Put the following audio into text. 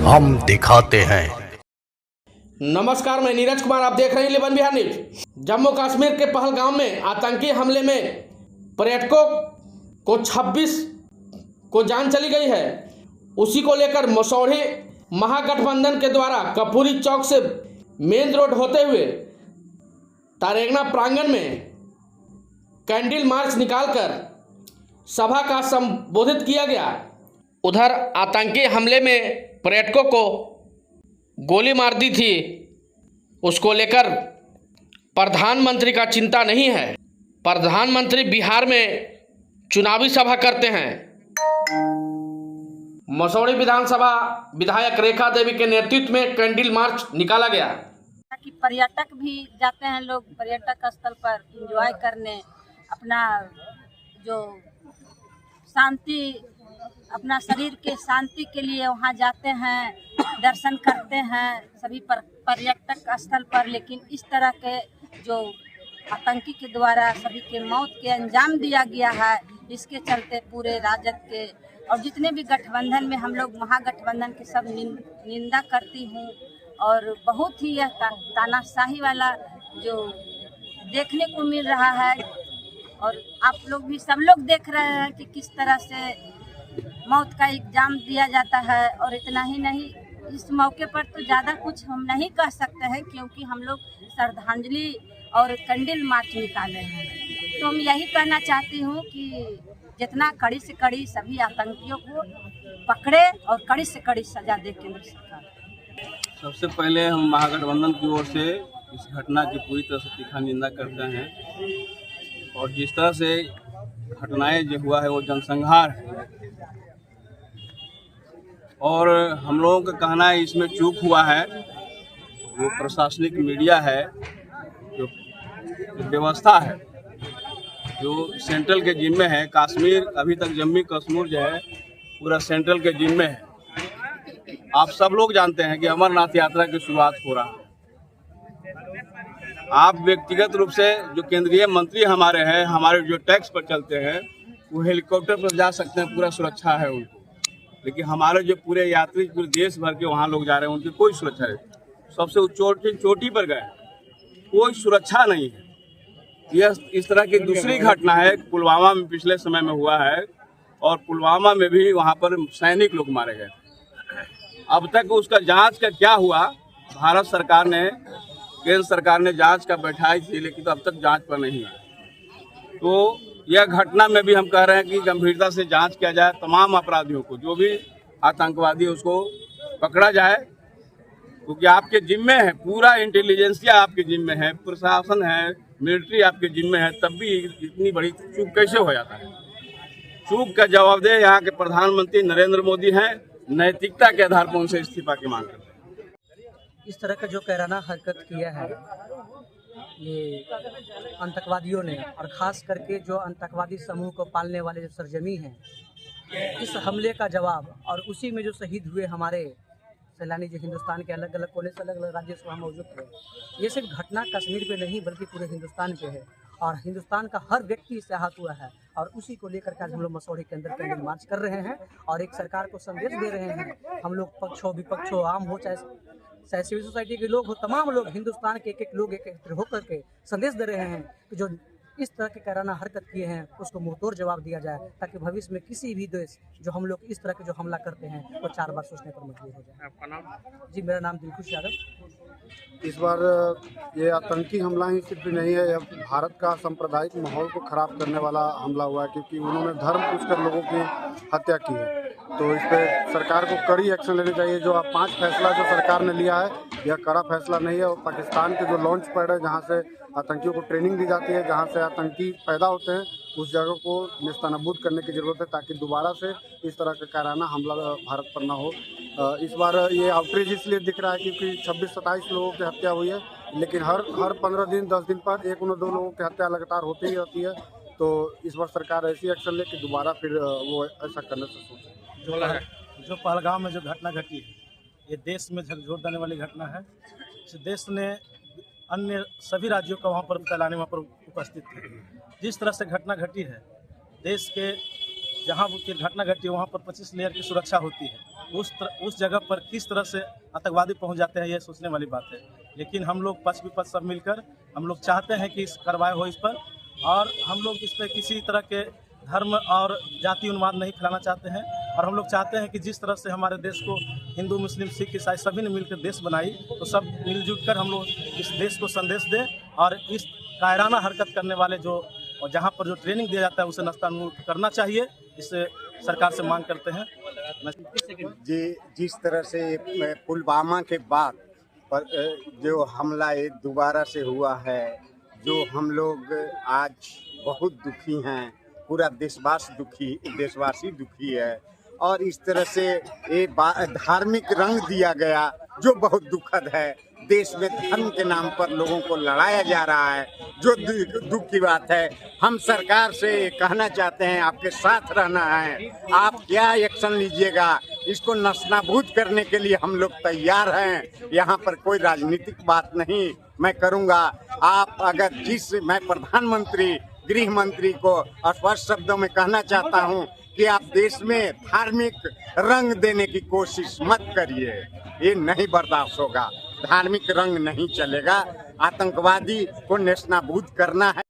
हम दिखाते हैं। नमस्कार, मैं नीरज कुमार, आप देख रहे हैं 11 बिहार न्यूज। जम्मू कश्मीर के पहलगाम में आतंकी हमले में पर्यटकों को 26 को जान चली गई है। उसी को लेकर मसौढ़ी महागठबंधन के द्वारा कपूरी चौक से मेन रोड होते हुए तारेगना प्रांगण में कैंडल मार्च निकालकर सभा का संबोधित किया गया। उधर आतंकी हमले में पर्यटकों को गोली मार दी थी, उसको लेकर प्रधानमंत्री का चिंता नहीं है। प्रधानमंत्री बिहार में चुनावी सभा करते हैं। मसौढ़ी विधानसभा विधायक रेखा देवी के नेतृत्व में कैंडल मार्च निकाला गया। कि पर्यटक भी जाते हैं, लोग पर्यटक स्थल पर एंजॉय करने, अपना जो शांति, अपना शरीर के शांति के लिए वहाँ जाते हैं, दर्शन करते हैं सभी पर्यटक स्थल पर। लेकिन इस तरह के जो आतंकी के द्वारा सभी के मौत के अंजाम दिया गया है, इसके चलते पूरे राजद के और जितने भी गठबंधन में हम लोग महागठबंधन के सब निंदा करती हूँ। और बहुत ही यह तानाशाही वाला जो देखने को मिल रहा है, और आप लोग भी सब लोग देख रहे हैं कि किस तरह से मौत का इल्जाम दिया जाता है। और इतना ही नहीं, इस मौके पर तो ज़्यादा कुछ हम नहीं कह सकते हैं, क्योंकि हम लोग श्रद्धांजलि और कैंडल मार्च निकाले हैं। तो हम यही कहना चाहती हूँ कि जितना कड़ी से कड़ी सभी आतंकियों को पकड़े और कड़ी से कड़ी सजा दे केंद्र सरकार। सबसे पहले हम महागठबंधन की ओर से इस घटना की पूरी तरह से तीखा निंदा करते हैं। और जिस तरह से घटनाएं जो हुआ है वो जनसंहार है, और हम लोगों का कहना है इसमें चूक हुआ है जो प्रशासनिक मीडिया है, जो व्यवस्था है, जो सेंट्रल के जिम्मे है। कश्मीर अभी तक जम्मू कश्मीर जो है पूरा सेंट्रल के जिम्मे है। आप सब लोग जानते हैं कि अमरनाथ यात्रा की शुरुआत हो रहा है। आप व्यक्तिगत रूप से जो केंद्रीय मंत्री हमारे हैं, हमारे जो टैक्स पर चलते हैं, वो हेलीकॉप्टर पर जा सकते हैं, पूरा सुरक्षा है उनको। लेकिन हमारे जो पूरे यात्री पूरे देश भर के वहाँ लोग जा रहे हैं, उनकी कोई सुरक्षा नहीं। सबसे चोटी पर गए, कोई सुरक्षा नहीं है। यह इस तरह की दूसरी घटना है, पुलवामा में पिछले समय में हुआ है, और पुलवामा में भी वहाँ पर सैनिक लोग मारे गए। अब तक उसका जांच का क्या हुआ, भारत सरकार ने, केंद्र सरकार ने जांच का बैठाई थी, लेकिन तो अब तक जांच पर नहीं आया। तो यह घटना में भी हम कह रहे हैं कि गंभीरता से जांच किया जाए। तमाम अपराधियों को, जो भी आतंकवादी उसको पकड़ा जाए, क्योंकि आपके जिम्मे है, पूरा इंटेलिजेंसिया आपके जिम्मे है, प्रशासन है, मिलिट्री आपके जिम्मे है, तब भी इतनी बड़ी चूक कैसे हो जाता है। चूक का जवाबदेह यहाँ के प्रधानमंत्री नरेंद्र मोदी हैं। नैतिकता के आधार पर उनसे इस्तीफा की मांग करते हैं। इस तरह का जो कैराना हरकत किया है ये आतंकवादियों ने, और ख़ास करके जो आतंकवादी समूह को पालने वाले जो सरजमी हैं, इस हमले का जवाब, और उसी में जो शहीद हुए हमारे सैलानी जो हिंदुस्तान के अलग अलग कोने से अलग अलग राज्यों से वहाँ मौजूद थे, ये सिर्फ घटना कश्मीर पे नहीं बल्कि पूरे हिंदुस्तान पे है, और हिंदुस्तान का हर व्यक्ति इससे आहत हुआ है। और उसी को लेकर के आज हम लोग मसौढ़ी के अंदर कैंडल मार्च कर रहे हैं, और एक सरकार को संदेश दे रहे हैं। हम लोग पक्ष हो विपक्ष हो, आम हो चाहे सिविल सोसाइटी के लोग हो, तमाम लोग हिंदुस्तान के एक लोग एकत्र होकर के संदेश दे रहे हैं कि जो इस तरह के कैराना हरकत किए हैं उसको मुंहतोड़ जवाब दिया जाए, ताकि भविष्य में किसी भी देश जो हम लोग इस तरह के जो हमला करते हैं वो 4 बार सोचने पर मजबूर हो जाए। आपका नाम? जी, मेरा नाम दिलखुश यादव। इस बार ये आतंकी हमला ही सिर्फ नहीं है, यह भारत का सांप्रदायिक माहौल को खराब करने वाला हमला हुआ है, क्योंकि उन्होंने धर्म पूछकर लोगों की हत्या की है। तो इस पर सरकार को कड़ी एक्शन लेनी चाहिए। जो 5 फैसला जो सरकार ने लिया है, यह कड़ा फैसला नहीं है। और पाकिस्तान के जो लॉन्च पैड है, जहाँ से आतंकियों को ट्रेनिंग दी जाती है, जहाँ से आतंकी पैदा होते हैं, उस जगह को नेस्तनाबूद करने की ज़रूरत है, ताकि दोबारा से इस तरह का कायराना हमला भारत पर ना हो। इस बार ये आउटरीच इसलिए दिख रहा है क्योंकि 26-27 लोगों की हत्या हुई है, लेकिन हर 15 दिन 10 दिन पर 1-2 लोगों की हत्या लगातार होती ही रहती है। तो इस बार सरकार ऐसी एक्शन ले कि दोबारा फिर वो ऐसा करने से सोचे। जो पहलगाम में जो घटना घटी है, ये देश में झकझोर देने वाली घटना है। इस देश ने अन्य सभी राज्यों का वहाँ पर फैलाने वहाँ पर उपस्थित थे। जिस तरह से घटना घटी है, देश के जहाँ की घटना घटी है वहाँ पर 25 लेयर की सुरक्षा होती है। उस जगह पर किस तरह से आतंकवादी पहुंच जाते हैं, ये सोचने वाली बात है। लेकिन हम लोग पक्ष विपक्ष सब मिलकर हम लोग चाहते हैं कि इस कार्रवाई हो इस पर, और हम लोग इस पर किसी तरह के धर्म और जाति उन्माद नहीं फैलाना चाहते हैं। और हम लोग चाहते हैं कि जिस तरह से हमारे देश को हिंदू, मुस्लिम, सिख, ईसाई सभी ने मिलकर देश बनाई, तो सब मिलजुल कर हम लोग इस देश को संदेश दें, और इस कायराना हरकत करने वाले जो और जहाँ पर जो ट्रेनिंग दिया जाता है उसे नस्तानाबूद करना चाहिए। इससे सरकार से मांग करते हैं। जी, जिस तरह से पुलवामा के बाद पर जो हमला ये दोबारा से हुआ है, जो हम लोग आज बहुत दुखी हैं, पूरा देशवासी दुखी है। और इस तरह से ये धार्मिक रंग दिया गया जो बहुत दुखद है। देश में धर्म के नाम पर लोगों को लड़ाया जा रहा है, जो दुख की बात है। हम सरकार से कहना चाहते हैं, आपके साथ रहना है, आप क्या एक्शन लीजिएगा। इसको नस्तानाबूद करने के लिए हम लोग तैयार हैं। यहाँ पर कोई राजनीतिक बात नहीं मैं करूँगा। आप अगर मैं प्रधानमंत्री, गृह मंत्री को स्पष्ट शब्दों में कहना चाहता हूँ कि आप देश में धार्मिक रंग देने की कोशिश मत करिए, ये नहीं बर्दाश्त होगा। धार्मिक रंग नहीं चलेगा। आतंकवादी को नेस्तनाबूद करना है।